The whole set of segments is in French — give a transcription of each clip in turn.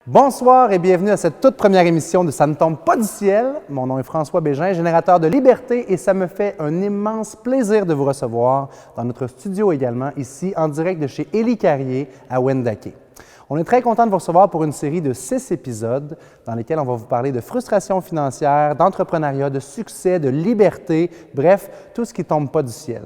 Bonsoir et bienvenue à cette toute première émission de Ça ne tombe pas du ciel. Mon nom est François Bégin, générateur de liberté, et ça me fait un immense plaisir de vous recevoir dans notre studio également, ici en direct de chez Élie Carrier à Wendake. On est très content de vous recevoir pour une série de 6 épisodes dans lesquels on va vous parler de frustration financière, d'entrepreneuriat, de succès, de liberté, bref, tout ce qui ne tombe pas du ciel.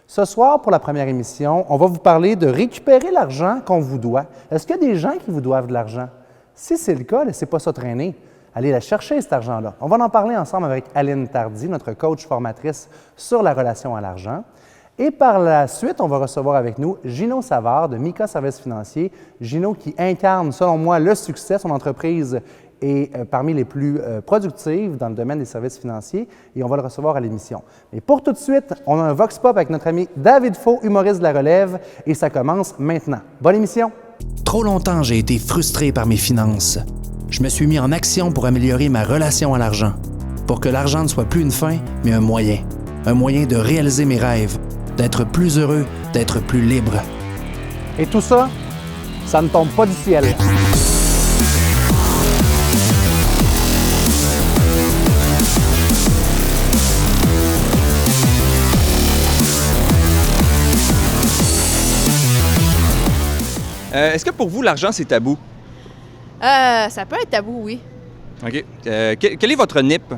Ce soir, pour la première émission, on va vous parler de récupérer l'argent qu'on vous doit. Est-ce qu'il y a des gens qui vous doivent de l'argent? Si c'est le cas, laissez pas ça traîner. Allez la chercher, cet argent-là. On va en parler ensemble avec Aline Tardy, notre coach formatrice sur la relation à l'argent. Et par la suite, on va recevoir avec nous Gino Savard de Mika Services Financiers. Gino qui incarne, selon moi, le succès. Son entreprise est parmi les plus productives dans le domaine des services financiers et on va le recevoir à l'émission. Mais pour tout de suite, on a un Vox Pop avec notre ami David Faux, humoriste de la relève, et ça commence maintenant. Bonne émission! Trop longtemps, j'ai été frustré par mes finances. Je me suis mis en action pour améliorer ma relation à l'argent, pour que l'argent ne soit plus une fin, mais un moyen de réaliser mes rêves, d'être plus heureux, d'être plus libre. Et tout ça, ça ne tombe pas du ciel. Est-ce que pour vous, l'argent, c'est tabou? Ça peut être tabou, oui. OK. Quel est votre NIP? Non,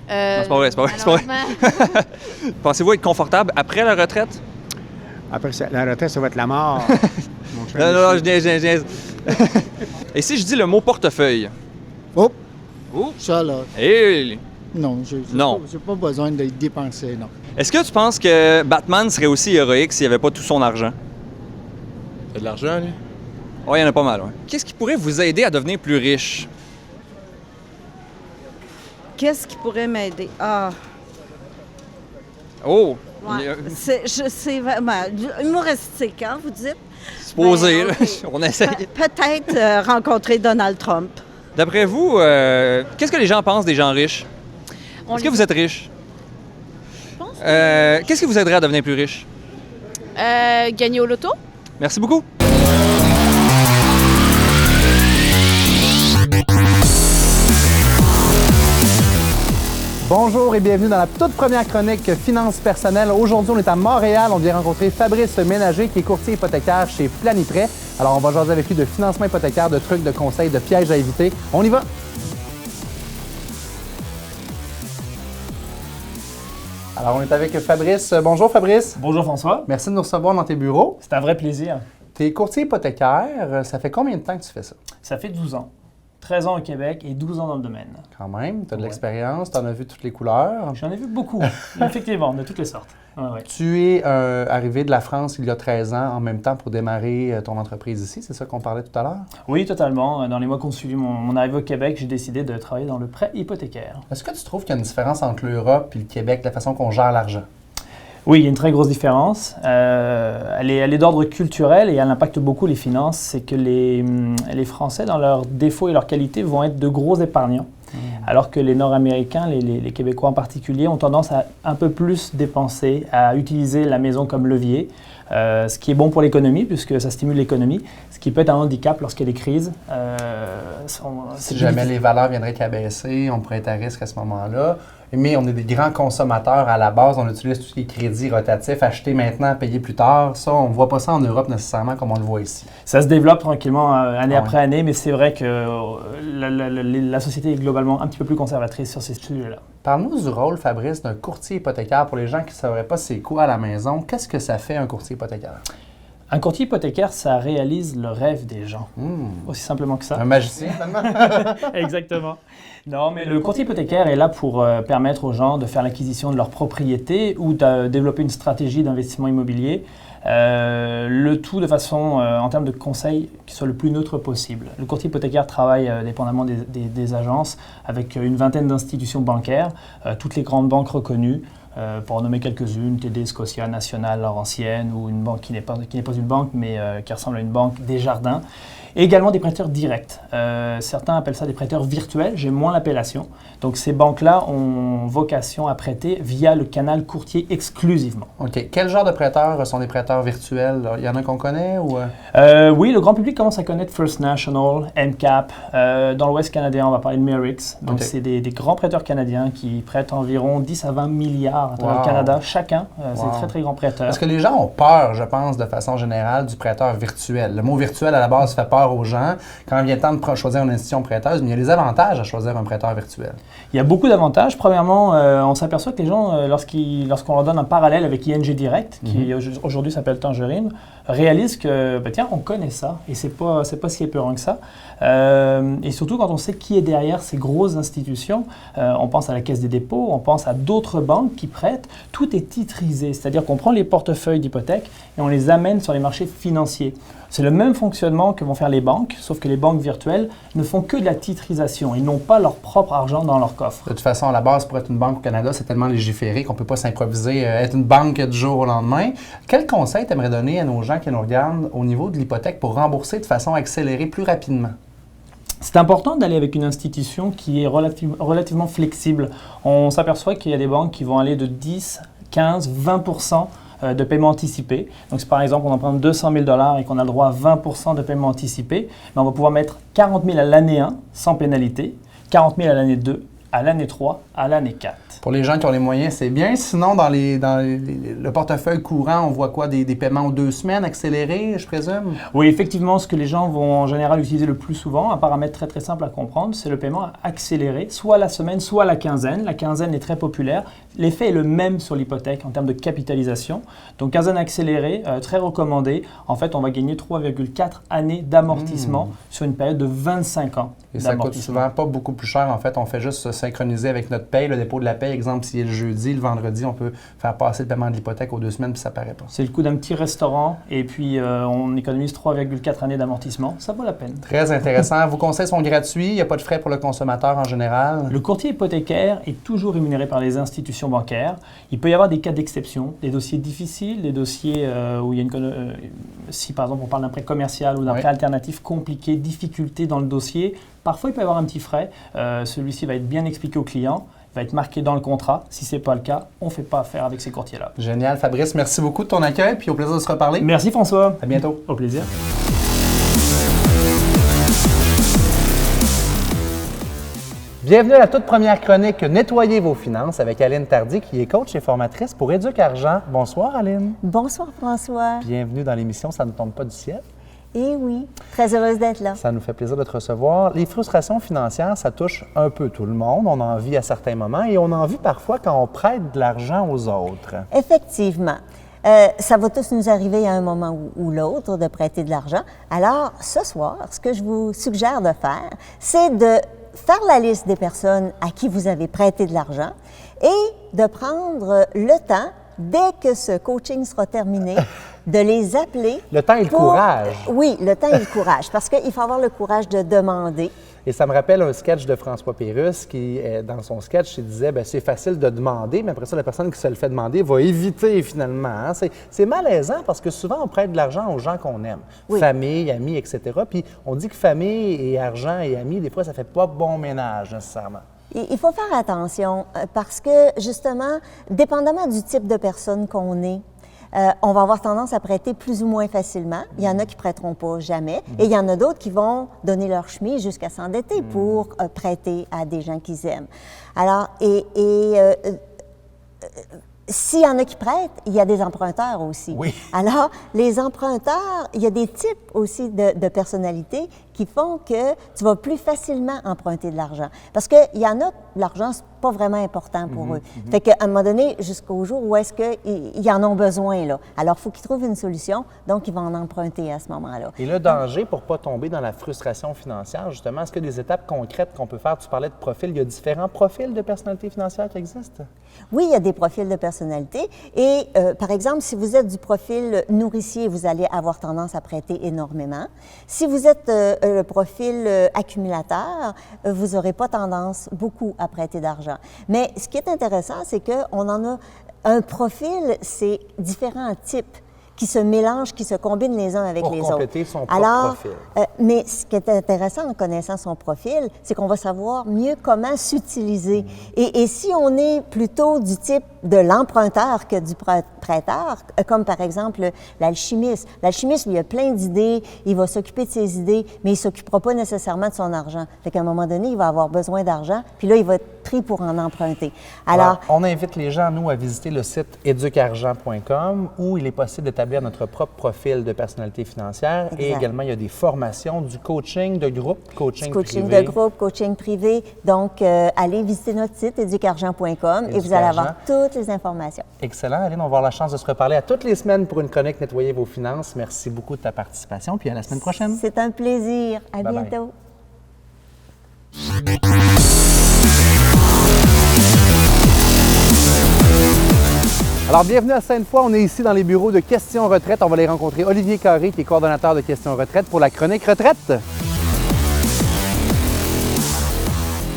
c'est pas vrai, c'est pas vrai. C'est pas vrai. Pensez-vous être confortable après la retraite? Après la retraite, ça va être la mort. Non, je niaise. Et si je dis le mot portefeuille? Oh! Oh! Ça, là, Hey! non, j'ai pas besoin de dépenser, non. Est-ce que tu penses que Batman serait aussi héroïque s'il n'y avait pas tout son argent? T'as de l'argent, lui? Oui, il y en a pas mal, ouais. Qu'est-ce qui pourrait vous aider à devenir plus riche? Qu'est-ce qui pourrait m'aider? Ah, Oh! ouais. C'est vraiment humoristique, hein, vous dites? Supposé, Ben, OK. on essaye. Peut-être rencontrer Donald Trump. D'après vous, qu'est-ce que les gens pensent des gens riches? Est-ce que vous êtes riche? Qu'est-ce qui vous aiderait à devenir plus riche? Gagner au loto? Merci beaucoup. Bonjour et bienvenue dans la toute première chronique Finances personnelles. Aujourd'hui, on est à Montréal. On vient rencontrer Fabrice Ménager, qui est courtier hypothécaire chez Planiprêt. Alors, on va jaser avec lui de financement hypothécaire, de trucs, de conseils, de pièges à éviter. On y va! Alors, on est avec Fabrice. Bonjour Fabrice. Bonjour François, Merci de nous recevoir dans tes bureaux. c'est un vrai plaisir. Tu es courtier hypothécaire. Ça fait combien de temps que tu fais ça? Ça fait 12 ans. 13 ans au Québec et 12 ans dans le domaine. Quand même, tu as de Ouais. l'expérience, tu en as vu toutes les couleurs. J'en ai vu beaucoup, effectivement, de toutes les sortes. Ouais. Tu es arrivé de la France il y a 13 ans en même temps pour démarrer ton entreprise ici. C'est ça qu'on parlait tout à l'heure? Oui, totalement. Dans les mois qui ont suivi mon arrivée au Québec, j'ai décidé de travailler dans le prêt hypothécaire. Est-ce que tu trouves qu'il y a une différence entre l'Europe et le Québec, la façon qu'on gère l'argent? Oui, il y a une très grosse différence. Elle est d'ordre culturel et elle impacte beaucoup les finances. C'est que les Français, dans leurs défauts et leurs qualités, vont être de gros épargnants. Alors que les Nord-Américains, les Québécois en particulier, ont tendance à un peu plus dépenser, à utiliser la maison comme levier, ce qui est bon pour l'économie, puisque ça stimule l'économie, ce qui peut être un handicap lorsqu'il y a des crises. Si jamais les valeurs viendraient qu'à baisser, on pourrait être à risque à ce moment-là. Mais on est des grands consommateurs à la base. On utilise tout ce qui est crédit rotatif, acheter maintenant, payer plus tard. Ça, on ne voit pas ça en Europe nécessairement comme on le voit ici. Ça se développe tranquillement année Ah après année, mais c'est vrai que la société est globalement un petit peu plus conservatrice sur ces sujets-là. Parle-nous du rôle, Fabrice, d'un courtier hypothécaire. Pour les gens qui ne sauraient pas c'est quoi à la maison, qu'est-ce que ça fait un courtier hypothécaire? Un courtier hypothécaire, ça réalise le rêve des gens. Aussi simplement que ça. Un magicien, finalement? Exactement. Non, mais le courtier hypothécaire est là pour permettre aux gens de faire l'acquisition de leur propriété ou de développer une stratégie d'investissement immobilier. Le tout de façon, en termes de conseils, qui soit le plus neutre possible. Le courtier hypothécaire travaille dépendamment des agences avec une vingtaine d'institutions bancaires, toutes les grandes banques reconnues, Pour en nommer quelques-unes, TD, Scotia, National, Laurentienne, ou une banque qui n'est pas une banque, mais qui ressemble à une banque, Desjardins. Et également des prêteurs directs. Certains appellent ça des prêteurs virtuels, j'ai moins l'appellation. Donc ces banques-là ont vocation à prêter via le canal courtier exclusivement. OK. Quel genre de prêteurs sont des prêteurs virtuels? Il y en a qu'on connaît ou... Oui, le grand public commence à connaître First National, MCAP. Dans l'Ouest canadien, on va parler de Merix. Donc c'est des grands prêteurs canadiens qui prêtent environ 10 à 20 milliards à travers le Canada chacun. C'est très, très grands prêteurs. Parce que les gens ont peur, je pense, de façon générale, du prêteur virtuel. Le mot virtuel, à la base, fait peur aux gens quand il vient le temps de choisir une institution prêteuse, mais il y a des avantages à choisir un prêteur virtuel. Il y a beaucoup d'avantages. Premièrement, on s'aperçoit que les gens, lorsqu'on leur donne un parallèle avec ING Direct, qui aujourd'hui s'appelle Tangerine, réalisent que, tiens, on connaît ça et c'est pas si épeurant que ça. Et surtout quand on sait qui est derrière ces grosses institutions, on pense à la Caisse des dépôts, on pense à d'autres banques qui prêtent, tout est titrisé, c'est-à-dire qu'on prend les portefeuilles d'hypothèques et on les amène sur les marchés financiers. C'est le même fonctionnement que vont faire les banques, sauf que les banques virtuelles ne font que de la titrisation. Ils n'ont pas leur propre argent dans leur coffre. De toute façon, à la base, pour être une banque au Canada, c'est tellement légiféré qu'on ne peut pas s'improviser, être une banque du jour au lendemain. Quel conseil tu aimerais donner à nos gens qui nous regardent au niveau de l'hypothèque pour rembourser de façon accélérée plus rapidement? C'est important d'aller avec une institution qui est relativement flexible. On s'aperçoit qu'il y a des banques qui vont aller de 10, 15, 20% de paiement anticipé. Donc, si par exemple on emprunte 200 000 $ et qu'on a le droit à 20% de paiement anticipé, on va pouvoir mettre 40 000 à l'année 1 sans pénalité, 40 000 à l'année 2, à l'année 3, à l'année 4. Pour les gens qui ont les moyens, c'est bien. Sinon, dans le portefeuille courant, on voit quoi? Des paiements aux 2 semaines accélérés, je présume? Oui, effectivement, ce que les gens vont en général utiliser le plus souvent, un paramètre très très simple à comprendre, c'est le paiement accéléré, soit la semaine, soit la quinzaine. La quinzaine est très populaire. L'effet est le même sur l'hypothèque en termes de capitalisation. Donc, quinzaine accélérée, très recommandée. En fait, on va gagner 3,4 années d'amortissement sur une période de 25 ans. Et ça coûte souvent pas beaucoup plus cher. En fait, on fait juste se synchroniser avec notre paye, le dépôt de la paye. Exemple, s'il est le jeudi, le vendredi, on peut faire passer le paiement de l'hypothèque aux 2 semaines, puis ça paraît pas. C'est le coût d'un petit restaurant et puis on économise 3,4 années d'amortissement. Ça vaut la peine. Très intéressant. Vos conseils sont gratuits. Il n'y a pas de frais pour le consommateur en général. Le courtier hypothécaire est toujours rémunéré par les institutions bancaires. Il peut y avoir des cas d'exception, des dossiers difficiles, des dossiers où il y a si par exemple on parle d'un prêt commercial ou d'un prêt alternatif compliqué, difficulté dans le dossier, parfois il peut y avoir un petit frais. Celui-ci va être bien expliqué au client, va être marqué dans le contrat. Si ce n'est pas le cas, on ne fait pas affaire avec ces courtiers-là. Génial. Fabrice, merci beaucoup de ton accueil, puis au plaisir de se reparler. Merci François. À bientôt. Au plaisir. Bienvenue à la toute première chronique « Nettoyez vos finances » avec Aline Tardy, qui est coach et formatrice pour Éduc Argent. Bonsoir, Aline. Bonsoir, François. Bienvenue dans l'émission « Ça ne tombe pas du ciel ». Eh oui, très heureuse d'être là. Ça nous fait plaisir de te recevoir. Les frustrations financières, ça touche un peu tout le monde. On en vit à certains moments et on en vit parfois quand on prête de l'argent aux autres. Effectivement. Ça va tous nous arriver à un moment ou l'autre de prêter de l'argent. Alors, ce soir, ce que je vous suggère de faire, c'est de faire la liste des personnes à qui vous avez prêté de l'argent et de prendre le temps, dès que ce coaching sera terminé, de les appeler. Le temps et le courage. Oui, le temps et le courage, parce qu'il faut avoir le courage de demander. Et ça me rappelle un sketch de François Pérusse qui, dans son sketch, il disait c'est facile de demander, mais après ça, la personne qui se le fait demander va éviter finalement. Hein? C'est malaisant parce que souvent, on prête de l'argent aux gens qu'on aime. Oui. Famille, amis, etc. Puis on dit que famille et argent et amis, des fois, ça ne fait pas bon ménage nécessairement. Il faut faire attention parce que, justement, dépendamment du type de personne qu'on est, on va avoir tendance à prêter plus ou moins facilement. Il y en a qui ne prêteront pas jamais. Et il y en a d'autres qui vont donner leur chemise jusqu'à s'endetter pour prêter à des gens qu'ils aiment. Alors, s'il y en a qui prêtent, il y a des emprunteurs aussi. Oui. Alors, les emprunteurs, il y a des types aussi de personnalités qui font que tu vas plus facilement emprunter de l'argent. Parce qu'il y en a, l'argent, c'est pas vraiment important pour eux. Fait qu'à un moment donné, jusqu'au jour où est-ce qu'ils en ont besoin, là. Alors, il faut qu'ils trouvent une solution, donc ils vont en emprunter à ce moment-là. Et le danger pour ne pas tomber dans la frustration financière, justement, est-ce qu'il y a des étapes concrètes qu'on peut faire? Tu parlais de profils. Il y a différents profils de personnalité financière qui existent? Oui, il y a des profils de personnalité. Et, par exemple, si vous êtes du profil nourricier, vous allez avoir tendance à prêter énormément. Si vous êtes le profil accumulateur, vous n'aurez pas tendance beaucoup à prêter d'argent. Mais ce qui est intéressant, c'est qu'on en a un profil, c'est différents types qui se mélangent, qui se combinent les uns avec les autres. Pour compléter son propre profil. Mais ce qui est intéressant en connaissant son profil, c'est qu'on va savoir mieux comment s'utiliser. Et si on est plutôt du type de l'emprunteur que du prêteur, comme par exemple l'alchimiste. L'alchimiste, lui, il a plein d'idées, il va s'occuper de ses idées, mais il ne s'occupera pas nécessairement de son argent. Fait qu'à un moment donné, il va avoir besoin d'argent, puis là, il va être pris pour en emprunter. Alors, on invite les gens, nous, à visiter le site educargent.com où il est possible d'établir notre propre profil de personnalité financière. Exact. Et également, il y a des formations, du coaching de groupe, coaching coaching privé. de groupe, coaching privé. Donc, allez visiter notre site educargent.com et vous allez avoir toutes les informations. Excellent. Aline, on va avoir la chance de se reparler à toutes les semaines pour une chronique Nettoyer vos finances. Merci beaucoup de ta participation, puis à la semaine prochaine. C'est un plaisir. À Bye bye. bientôt. Alors, bienvenue à Sainte-Foy. On est ici dans les bureaux de Questions Retraite. On va aller rencontrer Olivier Carré, qui est coordonnateur de Questions Retraite pour la chronique Retraite.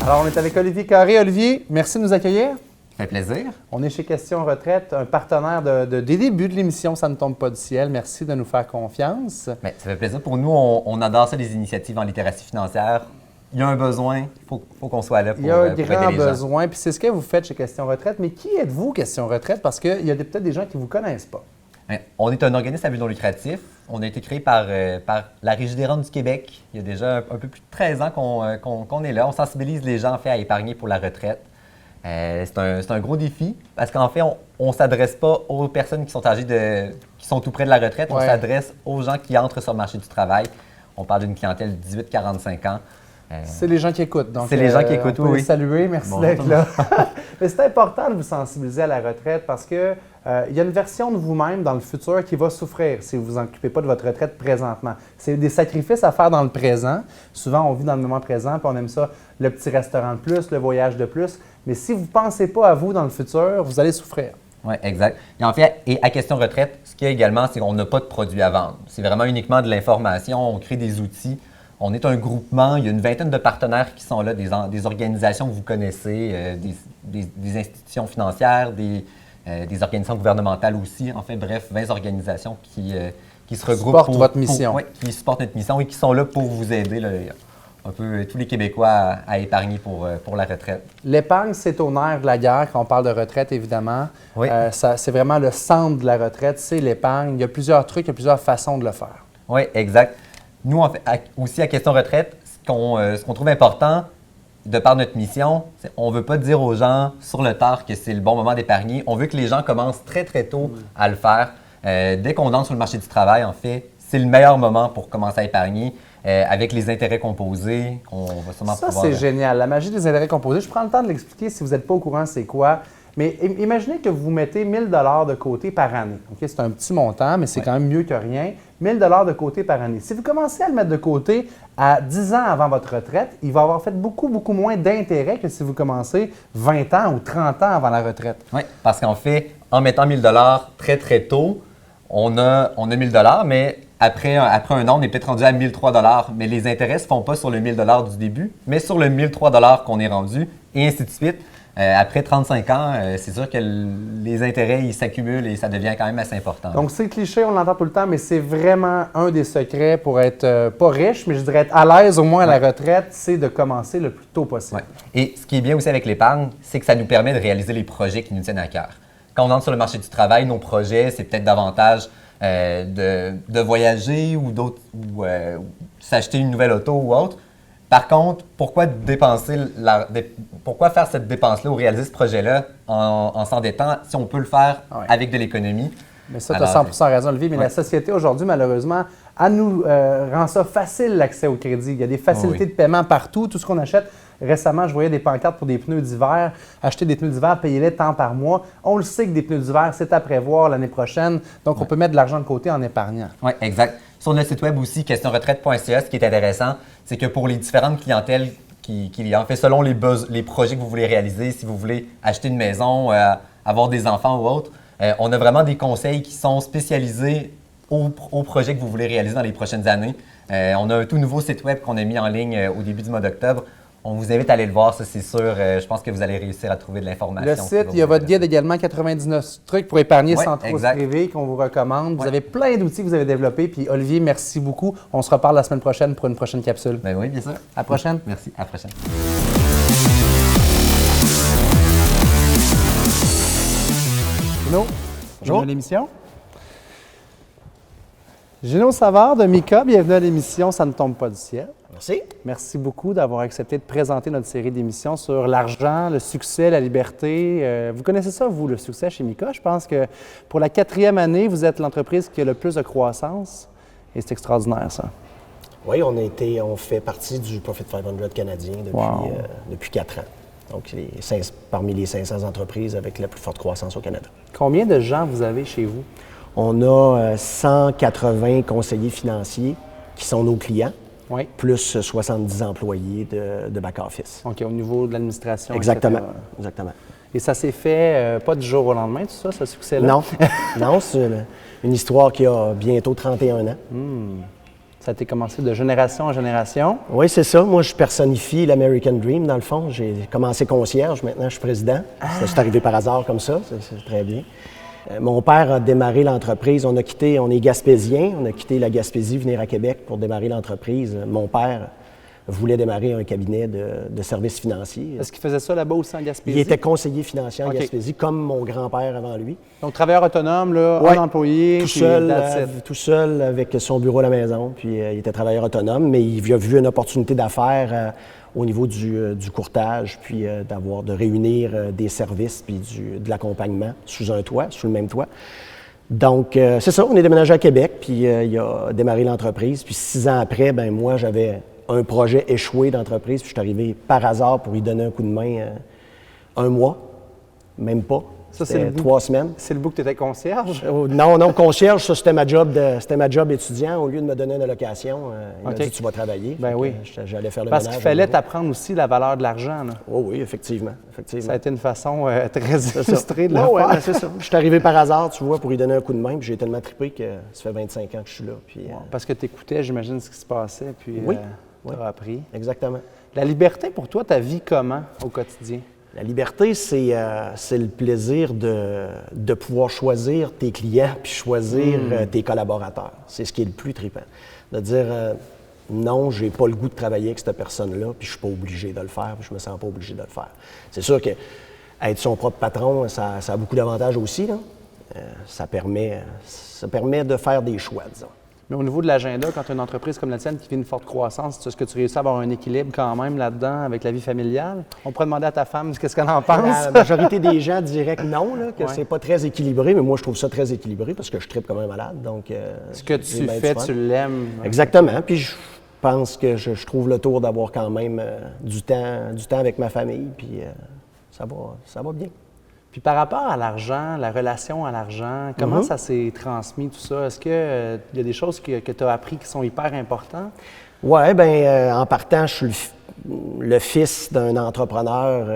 Alors, on est avec Olivier Carré. Olivier, merci de nous accueillir. Ça fait plaisir. On est chez Questions Retraite, un partenaire des débuts de l'émission Ça ne tombe pas du ciel. Merci de nous faire confiance. Bien, ça fait plaisir. Pour nous, on adore ça, les initiatives en littératie financière. Il y a un besoin, il faut qu'on soit là pour Il y a un pour grand aider les gens. besoin, puis c'est ce que vous faites chez Questions Retraite. Mais qui êtes-vous, Questions Retraite? Parce qu'il y a peut-être des gens qui ne vous connaissent pas. Bien, on est un organisme à but non lucratif. On a été créé par la Régie des rentes du Québec. Il y a déjà un peu plus de 13 ans qu'on est là. On sensibilise les gens en fait, à épargner pour la retraite. C'est un gros défi parce qu'en fait, on ne s'adresse pas aux personnes qui sont âgées qui sont tout près de la retraite. Ouais. On s'adresse aux gens qui entrent sur le marché du travail. On parle d'une clientèle de 18-45 ans. C'est les gens qui écoutent. Donc, c'est les gens qui écoutent, on peut oui. les saluer. Merci d'être là. Mais c'est important de vous sensibiliser à la retraite parce que il y a une version de vous-même dans le futur qui va souffrir si vous ne vous occupez pas de votre retraite présentement. C'est des sacrifices à faire dans le présent. Souvent, on vit dans le moment présent puis on aime ça, le petit restaurant de plus, le voyage de plus. Mais si vous ne pensez pas à vous dans le futur, vous allez souffrir. Oui, exact. Et en fait, à Question Retraite, ce qu'il y a également, c'est qu'on n'a pas de produits à vendre. C'est vraiment uniquement de l'information. On crée des outils. On est un groupement. Il y a une vingtaine de partenaires qui sont là, des organisations que vous connaissez, des institutions financières, des organisations gouvernementales aussi. En fait, bref, 20 organisations qui se regroupent supportent votre mission. Qui supportent notre mission et qui sont là pour vous aider, là, un peu tous les Québécois à épargner pour la retraite. L'épargne, c'est au nerf de la guerre quand on parle de retraite, évidemment. Oui. C'est vraiment le centre de la retraite, c'est l'épargne. Il y a plusieurs trucs, il y a plusieurs façons de le faire. Oui, exact. Nous, en fait, aussi à Question Retraite, ce qu'on trouve important, de par notre mission, c'est on ne veut pas dire aux gens sur le tard que c'est le bon moment d'épargner. On veut que les gens commencent très, très tôt à le faire. Dès qu'on entre sur le marché du travail, en fait, c'est le meilleur moment pour commencer à épargner. Avec les intérêts composés, on va sûrement pouvoir... Ça, c'est génial. La magie des intérêts composés, je prends le temps de l'expliquer si vous n'êtes pas au courant c'est quoi. Mais imaginez que vous mettez 1 000 $ de côté par année. Okay? C'est un petit montant, mais c'est quand même mieux que rien. 1 000 $ de côté par année. Si vous commencez à le mettre de côté à 10 ans avant votre retraite, il va avoir fait beaucoup, beaucoup moins d'intérêt que si vous commencez 20 ans ou 30 ans avant la retraite. Oui, parce qu'en fait, en mettant 1 000 $ très, très tôt, on a 1 000 $, mais après un an, on est peut-être rendu à 1 003 $. Mais les intérêts ne se font pas sur le 1 000 $ du début, mais sur le 1 003 $ qu'on est rendu, et ainsi de suite. Après 35 ans, c'est sûr que les intérêts, ils s'accumulent et ça devient quand même assez important. Donc, c'est cliché, on l'entend tout le temps, mais c'est vraiment un des secrets pour être, pas riche, mais je dirais être à l'aise au moins à la retraite, c'est de commencer le plus tôt possible. Ouais. Et ce qui est bien aussi avec l'épargne, c'est que ça nous permet de réaliser les projets qui nous tiennent à cœur. Quand on entre sur le marché du travail, nos projets, c'est peut-être davantage de voyager ou s'acheter une nouvelle auto ou autre. Par contre, pourquoi faire cette dépense-là ou réaliser ce projet-là en s'endettant si on peut le faire avec de l'économie? Mais ça, tu as 100% raison, Olivier. Mais la société aujourd'hui, malheureusement, elle nous rend ça facile, l'accès au crédit. Il y a des facilités de paiement partout. Tout ce qu'on achète. Récemment, je voyais des pancartes pour des pneus d'hiver. Acheter des pneus d'hiver, payez-les tant par mois. On le sait que des pneus d'hiver, c'est à prévoir l'année prochaine. Donc, on peut mettre de l'argent de côté en épargnant. Oui, exact. Sur notre site web aussi, questionretraite.ca, ce qui est intéressant, c'est que pour les différentes clientèles qu'il y a, en fait, selon les projets que vous voulez réaliser, si vous voulez acheter une maison, avoir des enfants ou autre, on a vraiment des conseils qui sont spécialisés au projet que vous voulez réaliser dans les prochaines années. On a un tout nouveau site web qu'on a mis en ligne au début du mois d'octobre. On vous invite à aller le voir, ça c'est sûr. Je pense que vous allez réussir à trouver de l'information. Le site, il y a votre guide également, 99 trucs pour épargner sans trop se priver, qu'on vous recommande. Vous avez plein d'outils que vous avez développés. Puis Olivier, merci beaucoup. On se reparle la semaine prochaine pour une prochaine capsule. Ben oui, bien sûr. À la prochaine. Merci, à la prochaine. Gino, bonjour à l'émission. Gino Savard de Mika, bienvenue à l'émission Ça ne tombe pas du ciel. Merci. Merci beaucoup d'avoir accepté de présenter notre série d'émissions sur l'argent, le succès, la liberté. Vous connaissez ça, vous, le succès chez Mika? Je pense que pour la 4e année, vous êtes l'entreprise qui a le plus de croissance et c'est extraordinaire, ça. Oui, on fait partie du Profit 500 canadien depuis 4 ans. Donc, parmi les 500 entreprises avec la plus forte croissance au Canada. Combien de gens vous avez chez vous? On a 180 conseillers financiers qui sont nos clients. Oui. Plus 70 employés de back-office. OK, au niveau de l'administration. Exactement. Etc. Exactement. Et ça s'est fait pas du jour au lendemain, tout ça, ce succès-là? Non. Non, c'est une histoire qui a bientôt 31 ans. Ça a été commencé de génération en génération. Oui, c'est ça. Moi, je personnifie l'American Dream, dans le fond. J'ai commencé concierge, maintenant je suis président. C'est arrivé par hasard comme ça, c'est très bien. Mon père a démarré l'entreprise. On est gaspésien, on a quitté la Gaspésie, venir à Québec pour démarrer l'entreprise. Mon père voulait démarrer un cabinet de services financiers. Est-ce qu'il faisait ça là-bas aussi en Gaspésie? Il était conseiller financier en Gaspésie, comme mon grand-père avant lui. Donc, travailleur autonome, là, un employé, tout seul avec son bureau à la maison. Puis il était travailleur autonome, mais il a vu une opportunité d'affaires au niveau du courtage, puis de réunir des services puis de l'accompagnement sous un toit, sous le même toit. Donc, c'est ça, on est déménagé à Québec, puis il a démarré l'entreprise. Puis 6 ans après, moi, j'avais un projet échoué d'entreprise, puis je suis arrivé par hasard pour lui donner un coup de main 1 mois, même pas. Ça, c'est 3 semaines. C'est le bout que tu étais concierge? Non, concierge, ça, c'était ma job étudiant. Au lieu de me donner une allocation, il m'a dit « tu vas travailler ». Ben oui. J'allais faire le Parce ménage. qu'il fallait t'apprendre aussi la valeur de l'argent. Oh oui, effectivement. Ça a été une façon très illustrée de le faire. Oui, c'est ça. Je suis arrivé par hasard, tu vois, pour lui donner un coup de main, puis j'ai tellement trippé que ça fait 25 ans que je suis là. Puis, parce que tu écoutais, j'imagine, ce qui se passait, puis tu as appris. Exactement. La liberté, pour toi, ta vie comment au quotidien? La liberté, c'est le plaisir de pouvoir choisir tes clients puis choisir tes collaborateurs. C'est ce qui est le plus trippant. De dire non, j'ai pas le goût de travailler avec cette personne-là, puis je suis pas obligé de le faire, puis je me sens pas obligé de le faire. C'est sûr que être son propre patron, ça a beaucoup d'avantages aussi, là. Ça permet de faire des choix, disons. Mais au niveau de l'agenda, quand tu as une entreprise comme la tienne qui vit une forte croissance, est-ce que tu réussis à avoir un équilibre quand même là-dedans avec la vie familiale? On pourrait demander à ta femme qu'est-ce qu'elle en pense. La majorité des gens diraient que non, là, que c'est pas très équilibré, mais moi je trouve ça très équilibré parce que je trippe comme un malade. Donc, ce que tu fais, tu l'aimes. Exactement. Puis je pense que je trouve le tour d'avoir quand même du temps avec ma famille, puis ça va bien. Puis par rapport à l'argent, la relation à l'argent, comment ça s'est transmis tout ça? Est-ce qu'il y a des choses que tu as appris qui sont hyper importantes? Oui, bien, en partant, je suis le fils d'un entrepreneur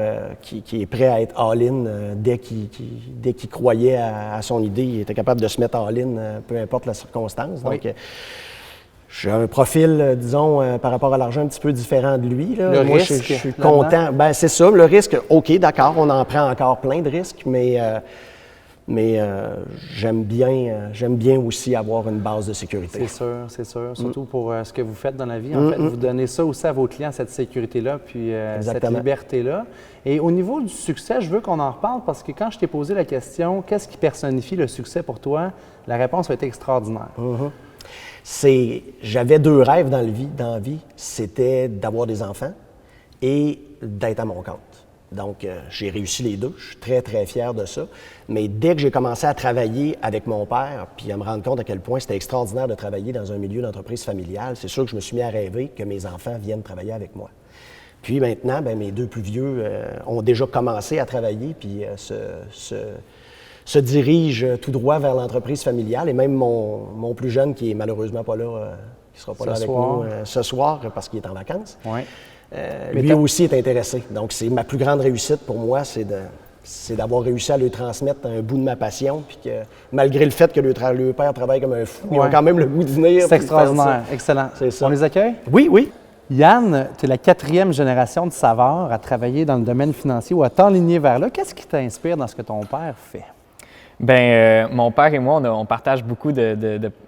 qui est prêt à être all-in dès qu'il croyait à son idée. Il était capable de se mettre all-in, peu importe la circonstance. Donc, j'ai un profil, disons, par rapport à l'argent un petit peu différent de lui. Là. Moi, je suis content. Ben, c'est ça, le risque, OK, d'accord, on en prend encore plein de risques, mais j'aime bien aussi avoir une base de sécurité. C'est sûr. Surtout pour ce que vous faites dans la vie. En fait, vous donnez ça aussi à vos clients, cette sécurité-là, puis cette liberté-là. Et au niveau du succès, je veux qu'on en reparle parce que quand je t'ai posé la question, qu'est-ce qui personnifie le succès pour toi? La réponse a été extraordinaire. J'avais 2 rêves dans la vie, c'était d'avoir des enfants et d'être à mon compte. Donc, j'ai réussi les 2, je suis très, très fier de ça. Mais dès que j'ai commencé à travailler avec mon père, puis à me rendre compte à quel point c'était extraordinaire de travailler dans un milieu d'entreprise familiale, c'est sûr que je me suis mis à rêver que mes enfants viennent travailler avec moi. Puis maintenant, mes 2 plus vieux ont déjà commencé à travailler, puis se dirige tout droit vers l'entreprise familiale. Et même mon plus jeune, qui est malheureusement pas là, qui sera pas là avec nous ce soir parce qu'il est en vacances, lui aussi est intéressé. Donc, c'est ma plus grande réussite pour moi, c'est c'est d'avoir réussi à lui transmettre un bout de ma passion, puis que malgré le fait que le père travaille comme un fou, ils ont quand même le goût de venir. C'est extraordinaire, excellent. C'est ça. On les accueille? Oui, oui. Yann, tu es la 4e génération de Savard à travailler dans le domaine financier ou à t'enligner vers là. Qu'est-ce qui t'inspire dans ce que ton père fait? Bien, mon père et moi, on partage beaucoup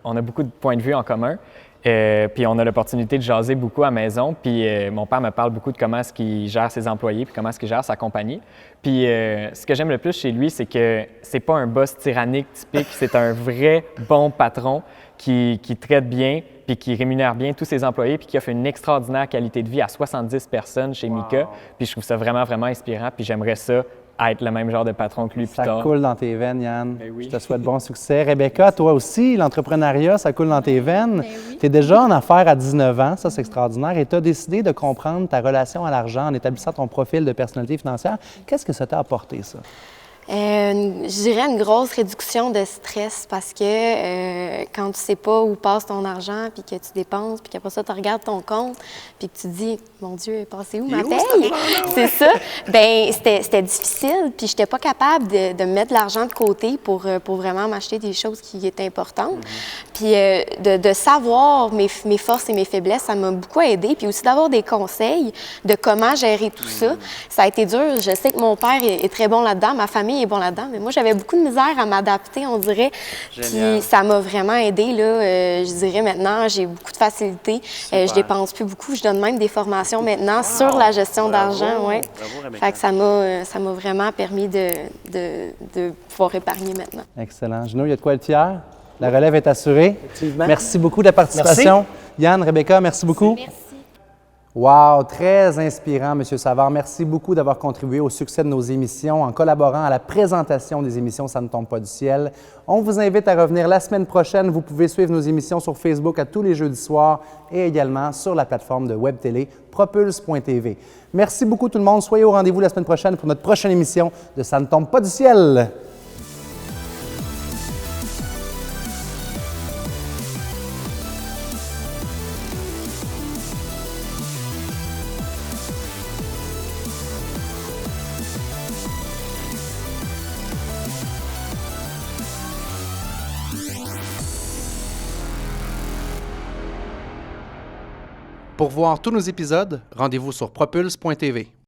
on a beaucoup de points de vue en commun. Puis on a l'opportunité de jaser beaucoup à la maison. Puis mon père me parle beaucoup de comment est-ce qu'il gère ses employés, puis comment est-ce qu'il gère sa compagnie. Puis ce que j'aime le plus chez lui, c'est que c'est pas un boss tyrannique typique, c'est un vrai bon patron qui traite bien, puis qui rémunère bien tous ses employés, puis qui offre une extraordinaire qualité de vie à 70 personnes chez Mika. Puis je trouve ça vraiment, vraiment inspirant, puis j'aimerais ça être le même genre de patron que lui plus tard. Ça coule dans tes veines, Yann. Ben oui. Je te souhaite bon succès. Rebecca, toi aussi, l'entrepreneuriat, ça coule dans tes veines. Ben oui. Tu es déjà en affaires à 19 ans, ça c'est extraordinaire, et tu as décidé de comprendre ta relation à l'argent en établissant ton profil de personnalité financière. Qu'est-ce que ça t'a apporté, ça? Je dirais une grosse réduction de stress parce que quand tu sais pas où passe ton argent, puis que tu dépenses, puis qu'après ça, tu regardes ton compte, puis que tu te dis « Mon Dieu, est passé où ma paye? » C'est ça. Bien, c'était difficile, puis j'étais pas capable de mettre de l'argent de côté pour vraiment m'acheter des choses qui étaient importantes. Puis de savoir mes forces et mes faiblesses, ça m'a beaucoup aidé. Puis aussi d'avoir des conseils de comment gérer tout ça. Ça a été dur. Je sais que mon père est très bon là-dedans, ma famille est bon là-dedans, mais moi, j'avais beaucoup de misère à m'adapter, on dirait. Puis ça m'a vraiment aidé, là. Je dirais maintenant, j'ai beaucoup de facilité. Je dépense plus beaucoup. Je donne même des formations maintenant sur la gestion d'argent. Ouais. Fait que ça m'a vraiment permis de pouvoir épargner maintenant. Excellent. Gino, il y a de quoi être fier? La relève est assurée. Effectivement. Merci beaucoup de la participation. Merci. Yann, Rebecca, merci beaucoup. Merci. Wow, très inspirant, M. Savard. Merci beaucoup d'avoir contribué au succès de nos émissions en collaborant à la présentation des émissions Ça ne tombe pas du ciel. On vous invite à revenir la semaine prochaine. Vous pouvez suivre nos émissions sur Facebook à tous les jeudis soirs et également sur la plateforme de web télé propulse.tv. Merci beaucoup tout le monde. Soyez au rendez-vous la semaine prochaine pour notre prochaine émission de Ça ne tombe pas du ciel. Pour voir tous nos épisodes, rendez-vous sur propulse.tv.